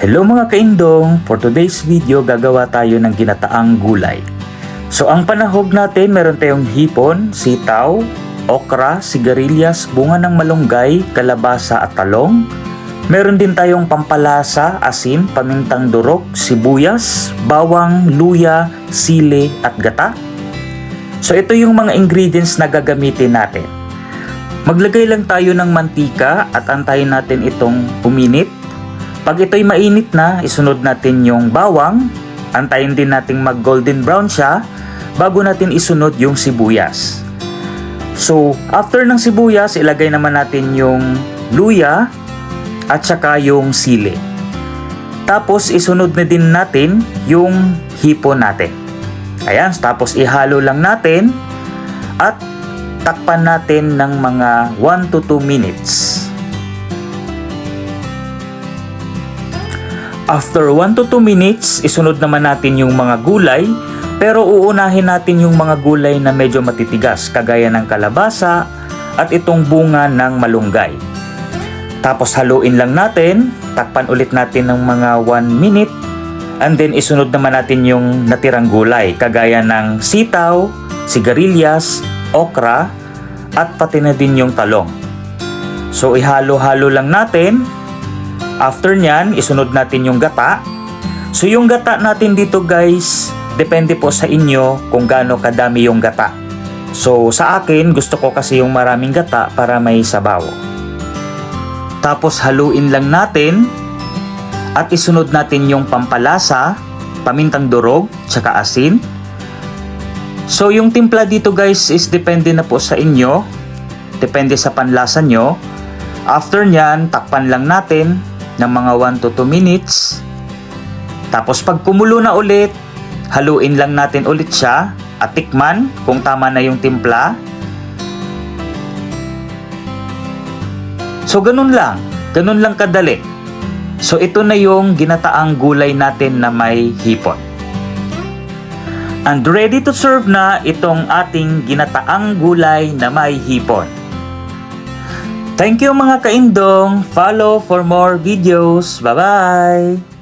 Hello mga kaindong! For today's video, gagawa tayo ng ginataang gulay. So ang panahog natin, meron tayong hipon, sitaw, okra, sigarilyas, bunga ng malunggay, kalabasa at talong. Meron din tayong pampalasa, asin, pamintang durog, sibuyas, bawang, luya, sili at gata. So ito yung mga ingredients na gagamitin natin. Maglagay lang tayo ng mantika at antayin natin itong uminit. Pag ito'y mainit na, isunod natin yung bawang. Antayin din natin mag golden brown siya bago natin isunod yung sibuyas. So, after ng sibuyas, ilagay naman natin yung luya at saka yung sili. Tapos, isunod na din natin yung hipon natin. Ayan, tapos ihalo lang natin at takpan natin ng mga 1 to 2 minutes. After 1 to 2 minutes, isunod naman natin yung mga gulay, pero uunahin natin yung mga gulay na medyo matitigas, kagaya ng kalabasa at itong bunga ng malunggay. Tapos haluin lang natin, takpan ulit natin ng mga 1 minute, and then isunod naman natin yung natirang gulay, kagaya ng sitaw, sigarilyas, okra, at pati na din yung talong. So ihalo-halo lang natin. After nyan, isunod natin yung gata. So yung gata natin dito guys, depende po sa inyo kung gaano kadami yung gata. So sa akin, gusto ko kasi yung maraming gata para may sabaw. Tapos haluin lang natin at isunod natin yung pampalasa, pamintang durog, tsaka asin. So yung timpla dito guys is depende na po sa inyo. Depende sa panlasa nyo. After nyan, takpan lang natin ng mga 1 to 2 minutes. Tapos pag kumulo na ulit, haluin lang natin ulit siya at tikman kung tama na yung timpla. So ganun lang kadali. So ito na yung ginataang gulay natin na may hipon. And ready to serve na itong ating ginataang gulay na may hipon. Thank you mga kaindong. Follow for more videos. Bye-bye!